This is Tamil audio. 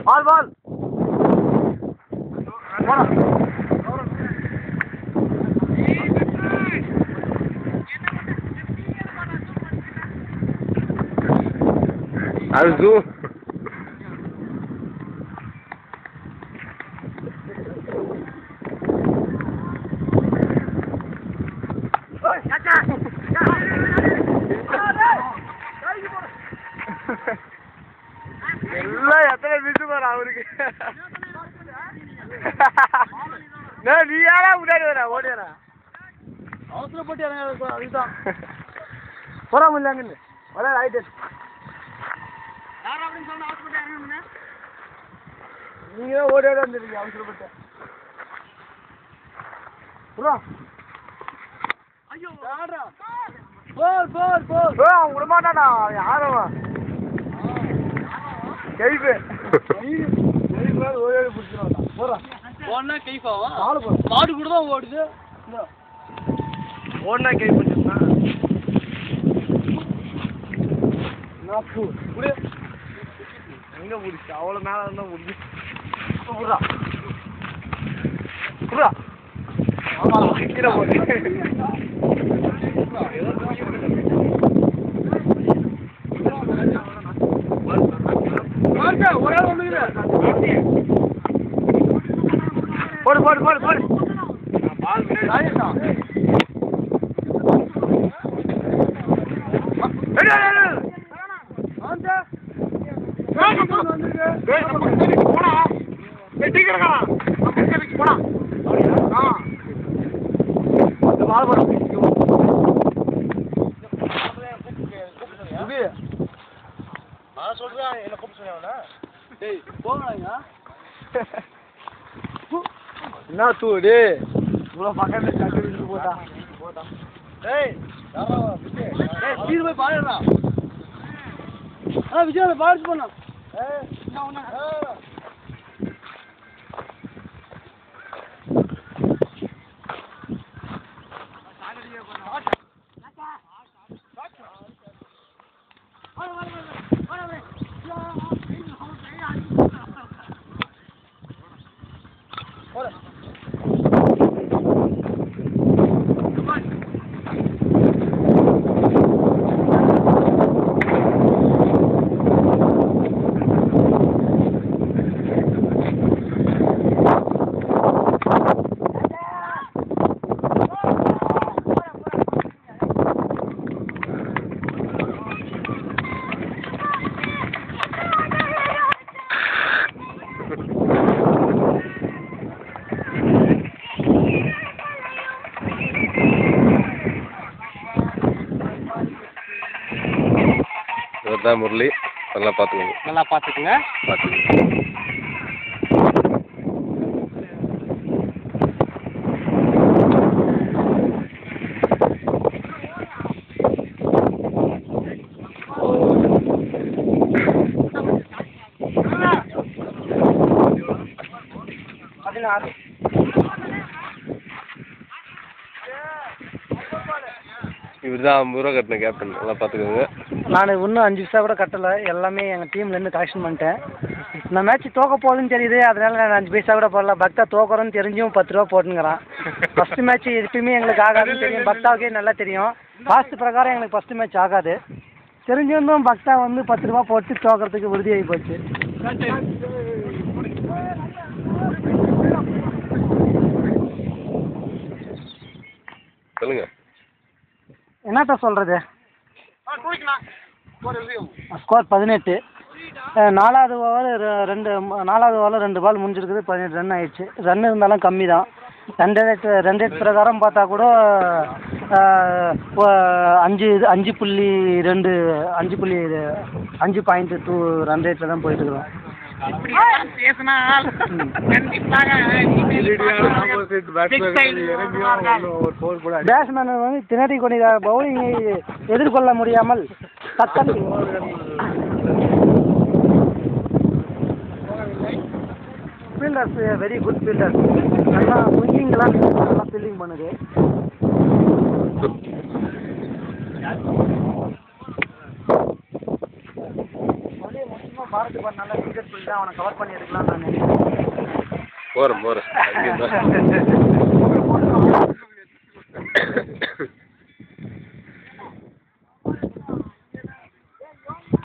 Ball, ball. Azu. எல்லாம் எத்தனை மிஸ் வர அவருக்கு நீ யாரா முன்னாடி வர ஓடி வர அவசரப்பட்டு இறங்க அதுதான் போறா முடியல வர ஆயிட்டு நீங்க தான் ஓடி ஓடி வந்துருக்கீங்க அவசரப்பட்டு ஐயோ போல் போல் போல் அவன் விடமாட்டானா யாரவா கைஃபு ஓடி பிடிச்சிருவான் போறான் ஓடனா கைஃபாவா மாடு கூட தான் ஓடுது ஓடனா கை பிடிச்சிருந்தான் எங்க பிடிச்சி அவ்வளோ மேலே இருந்தால் பிடிச்சி விட்றா விட்றா கீழே போட்டு ஒரே ஒன்று போடு போடு போடு போடு சொல்றேன் என்ன கூப்பிட்டு சொன்னா டேய் போங்கடா என்ன தூடு இவ்வளோ பக்கத்துல கட்டி போட்டா போட்டா டேய் யாரோ விஜய் டேய் சீர் போய் பாருடா விஜய் பாருச்சு போனா ஏய் என்ன ஒண்ணா இவர்தான் முரளி நல்லா பார்த்துக்கோங்க நல்லா பார்த்துக்குங்க இவர் தான் 50 ரூபா கட்டின கேப்டன் நல்லா பார்த்துக்கோங்க நான் இன்னும் 5 பைசா கூட கட்டலை எல்லாமே எங்கள் டீம்லேருந்து கலெக்ஷன் பண்ணிட்டேன் இந்த மேட்ச் தோக்க போகுதுன்னு தெரியுது அதனால நான் 5 பைசா கூட போடல பக்தா தோக்குறோன்னு தெரிஞ்சும் 10 ரூபா போட்டுங்கிறான் ஃபஸ்ட்டு மேட்ச் எப்பயுமே எங்களுக்கு ஆகாதுன்னு தெரியும் பக்தாவுக்கே நல்லா தெரியும் காஸ்ட் பிரகாரம் எங்களுக்கு ஃபஸ்ட்டு மேட்ச் ஆகாது தெரிஞ்சிருந்தும் பக்தா வந்து 10 ரூபா போட்டு தோக்கிறதுக்கு உறுதியாகி போச்சு சொல்லுங்க என்னத்த சொல்கிறது ஸ்கோர் 18 நாலாவது ஓவர் 2 பால் முடிஞ்சிருக்குது 18 ரன் ஆயிடுச்சு ரன் இருந்தாலும் கம்மி தான் ரன் ரேட் பிரகாரம் பார்த்தா கூட 5.2 ரன் ரேட்டில் தான் போயிட்டுருக்குறோம் பேட்ஸ்மேன் வந்து திணறி கொண்ட பவுலிங்கை எதிர்கொள்ள முடியாமல் கத்தல் ஃபீல்டர்ஸ் வெரி குட் ஃபீல்டர்ஸ் நல்லா ஸ்விங்கிங்லாம் நல்லா ஃபீல்டிங் பண்ணுது வாரத்துக்கு ஒரு நல்ல கிரிக்கெட் சொல்லி தான் அவனை கவர் பண்ணி எடுக்கலாம் நான் நினைக்கிறேன். போகிறேன்